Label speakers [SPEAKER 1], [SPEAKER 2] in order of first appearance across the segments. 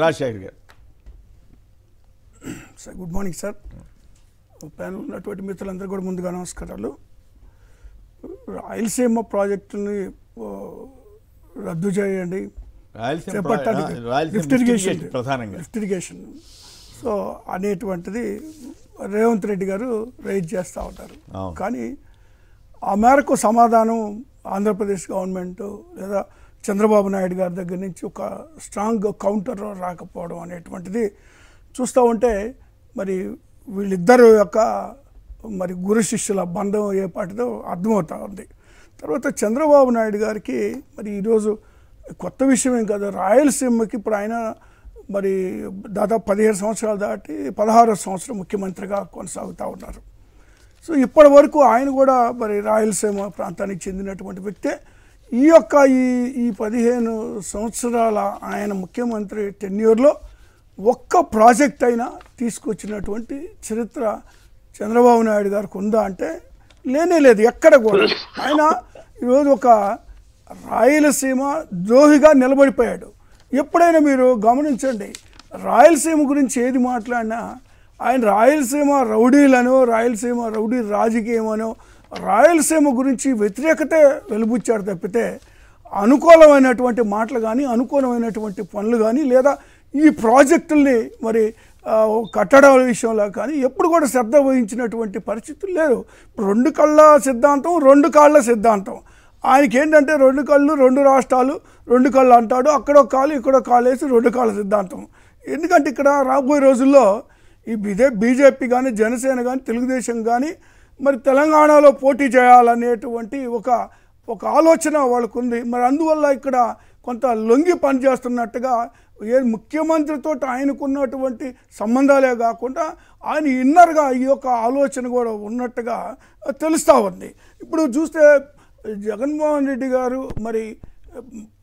[SPEAKER 1] రాజశేఖర్ గారు.
[SPEAKER 2] Sir good morning sir. Panel ఉన్నటువంటి మిత్రులందరూ కూడా ముందుగా నమస్కారాలు. రాయలసీమ ప్రాజెక్టుని రద్దు చేయండి, చేపట్టాలి లిఫ్ట్ ఇరిగేషన్ సో అనేటువంటిది రేవంత్ రెడ్డి గారు రైజ్ చేస్తూ ఉంటారు. కానీ ఆ మేరకు సమాధానం ఆంధ్రప్రదేశ్ గవర్నమెంట్ లేదా చంద్రబాబు నాయుడు గారి దగ్గర నుంచి ఒక స్ట్రాంగ్ కౌంటర్ రాకపోవడం అనేటువంటిది చూస్తూ ఉంటే మరి వీళ్ళిద్దరు యొక్క మరి గురు శిష్యుల బంధం ఏ పాటిదో అర్థమవుతూ ఉంది. తర్వాత చంద్రబాబు నాయుడు గారికి మరి ఈరోజు కొత్త విషయం ఏం కాదు, రాయలసీమకి ఇప్పుడు ఆయన మరి దాదాపు 15 సంవత్సరాలు దాటి 16వ సంవత్సరం ముఖ్యమంత్రిగా కొనసాగుతూ ఉన్నారు. సో ఇప్పటి వరకు ఆయన కూడా మరి రాయలసీమ ప్రాంతానికి చెందినటువంటి వ్యక్తే. ఈ 15 సంవత్సరాల ఆయన ముఖ్యమంత్రి టెన్యూర్లో ఒక్క ప్రాజెక్ట్ అయినా తీసుకొచ్చినటువంటి చరిత్ర చంద్రబాబు నాయుడు గారికి ఉందా అంటే లేనే లేదు, ఎక్కడ కూడా. ఆయన ఈరోజు ఒక రాయలసీమ ద్రోహిగా నిలబడిపోయాడు. ఎప్పుడైనా మీరు గమనించండి, రాయలసీమ గురించి ఏది మాట్లాడినా ఆయన రాయలసీమ రౌడీలను, రాయలసీమ రౌడీ రాజకీయమనో, రాయలసీమ గురించి వ్యతిరేకతే వెలుబుచ్చాడు తప్పితే అనుకూలమైనటువంటి మాటలు కానీ అనుకూలమైనటువంటి పనులు కానీ లేదా ఈ ప్రాజెక్టుల్ని మరి కట్టడాల విషయంలో కానీ ఎప్పుడు కూడా శ్రద్ధ వహించినటువంటి పరిస్థితులు లేవు. ఇప్పుడు 2 కళ్ళ సిద్ధాంతం, 2 కాళ్ళ సిద్ధాంతం. ఆయనకి ఏంటంటే 2 కళ్ళు 2 రాష్ట్రాలు 2 కళ్ళు అంటాడు, అక్కడో కాలు ఇక్కడో కాలు వేసి 2 కాళ్ళ సిద్ధాంతం. ఎందుకంటే ఇక్కడ రాబోయే రోజుల్లో ఈ బీజేపీ కానీ జనసేన కానీ తెలుగుదేశం కానీ మరి తెలంగాణలో పోటీ చేయాలనేటువంటి ఒక ఆలోచన వాళ్ళకు ఉంది. మరి అందువల్ల ఇక్కడ కొంత లొంగి పనిచేస్తున్నట్టుగా ముఖ్యమంత్రితో ఆయనకున్నటువంటి సంబంధాలే కాకుండా ఆయన ఇన్నర్గా ఈ యొక్క ఆలోచన కూడా ఉన్నట్టుగా తెలుస్తూ ఉంది. ఇప్పుడు చూస్తే జగన్మోహన్ రెడ్డి గారు మరి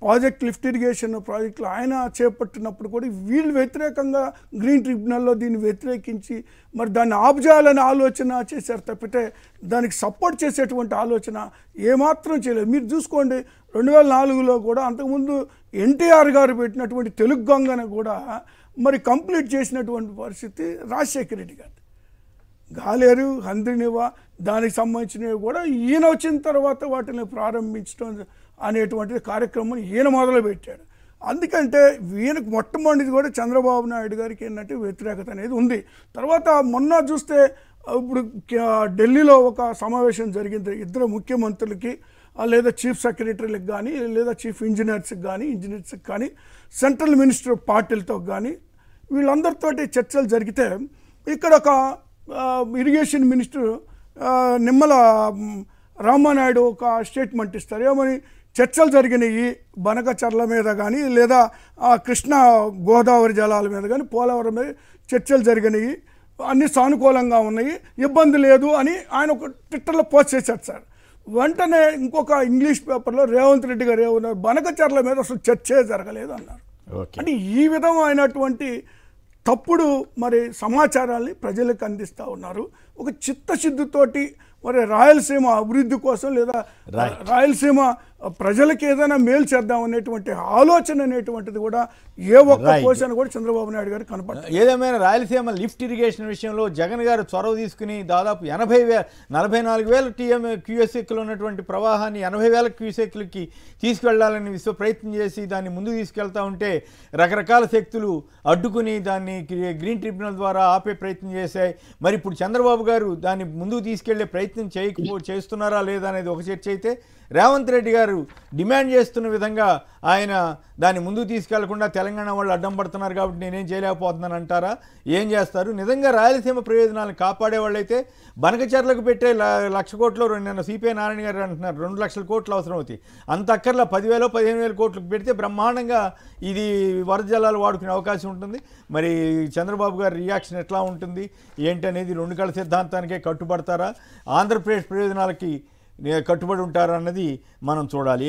[SPEAKER 2] ప్రాజెక్ట్ లిఫ్ట్ ఇరిగేషన్ ప్రాజెక్టులు ఆయన చేపట్టినప్పుడు కూడా వీళ్ళు వ్యతిరేకంగా గ్రీన్ ట్రిబ్యునల్లో దీన్ని వ్యతిరేకించి మరి దాన్ని ఆపుచేయాలని ఆలోచన చేశారు తప్పితే దానికి సపోర్ట్ చేసేటువంటి ఆలోచన ఏమాత్రం చేయలేదు. మీరు చూసుకోండి 2004లో కూడా అంతకుముందు ఎన్టీఆర్ గారు పెట్టినటువంటి తెలుగు గంగను కూడా మరి కంప్లీట్ చేసినటువంటి పరిస్థితి రాజశేఖర రెడ్డి గారు. గాలేరు హంద్రినివ దానికి సంబంధించినవి కూడా ఈయన వచ్చిన తర్వాత వాటిని ప్రారంభించడం అనేటువంటి కార్యక్రమం ఈయన మొదలుపెట్టాడు. అందుకంటే ఈయనకు మొట్టమొదటిది కూడా చంద్రబాబు నాయుడు గారికి ఏంటంటే వ్యతిరేకత అనేది ఉంది. తర్వాత మొన్న చూస్తే ఇప్పుడు ఢిల్లీలో ఒక సమావేశం జరిగింది, ఇద్దరు ముఖ్యమంత్రులకి లేదా చీఫ్ సెక్రటరీలకు కానీ లేదా చీఫ్ ఇంజనీర్స్కి కానీ సెంట్రల్ మినిస్టర్ పార్టీలతో కానీ వీళ్ళందరితోటి చర్చలు జరిగితే ఇక్కడ ఒక ఇరిగేషన్ మినిస్టర్ నిమ్మల రామానాయుడు ఒక స్టేట్మెంట్ ఇస్తారు. ఏమని చర్చలు జరిగినాయి బనకచర్ల మీద కానీ లేదా కృష్ణా గోదావరి జలాల మీద కానీ పోలవరం మీద చర్చలు జరిగినాయి, అన్నీ సానుకూలంగా ఉన్నాయి, ఇబ్బంది లేదు అని ఆయన ఒక ట్విట్టర్లో పోస్ట్ చేశారు సార్. వెంటనే ఇంకొక ఇంగ్లీష్ పేపర్లో రేవంత్ రెడ్డి గారు ఏమన్నారు, బనకచర్ల మీద అసలు చర్చే జరగలేదు అన్నారు. అంటే ఈ విధమైనటువంటి తప్పుడు మరి సమాచారాన్ని ప్రజలకు అందిస్తూ ఉన్నారు. ఒక చిత్తశుద్ధితోటి మరి రాయలసీమ అభివృద్ధి కోసం లేదా రాయలసీమ ప్రజలకు ఏదైనా మేలు చేద్దాం అనేటువంటి ఆలోచన అనేటువంటిది కూడా ఏ ఒక్క పోషణ కూడా చంద్రబాబు నాయుడు గారు కనపడుతుంది.
[SPEAKER 1] ఏదేమైనా రాయలసీమ లిఫ్ట్ ఇరిగేషన్ విషయంలో జగన్ గారు చొరవ తీసుకుని దాదాపు 44,000 క్యూసెక్లు ఉన్నటువంటి ప్రవాహాన్ని 80,000 క్యూసెక్లకి తీసుకెళ్లాలని ప్రయత్నం చేసి దాన్ని ముందుకు తీసుకెళ్తా ఉంటే రకరకాల శక్తులు అడ్డుకుని దాన్ని గ్రీన్ ట్రిబ్యునల్ ద్వారా ఆపే ప్రయత్నం చేశాయి. మరి ఇప్పుడు చంద్రబాబు గారు దాన్ని ముందుకు తీసుకెళ్లే ప్రయత్నం చేస్తున్నారా లేదా అనేది ఒక చర్చ అయితే, రేవంత్ రెడ్డి గారు డిమాండ్ చేస్తున్న విధంగా ఆయన దాన్ని ముందుకు తీసుకెళ్లకుండా తెలంగాణ వాళ్ళు అడ్డం పడుతున్నారు కాబట్టి నేనేం చేయలేకపోతున్నాను అంటారా? ఏం చేస్తారు? నిజంగా రాయలసీమ ప్రయోజనాలను కాపాడే వాళ్ళైతే బనకచర్లకు పెట్టే 1,00,000 కోట్లు నిన్న సిపిఐ నారాయణ గారు అంటున్నారు 2,00,000 కోట్లు అవసరం అవుతాయి. అంత అక్కర్లా 10,000 15,000 కోట్లకు పెడితే బ్రహ్మాండంగా ఇది వరద జలాలు వాడుకునే అవకాశం ఉంటుంది. మరి చంద్రబాబు గారి రియాక్షన్ ఎట్లా ఉంటుంది ఏంటనేది 2 కళ్ళ సిద్ధాంతానికే కట్టుబడతారా, ఆంధ్రప్రదేశ్ ప్రయోజనాలకి కట్టుబడి ఉంటారా అన్నది మనం చూడాలి.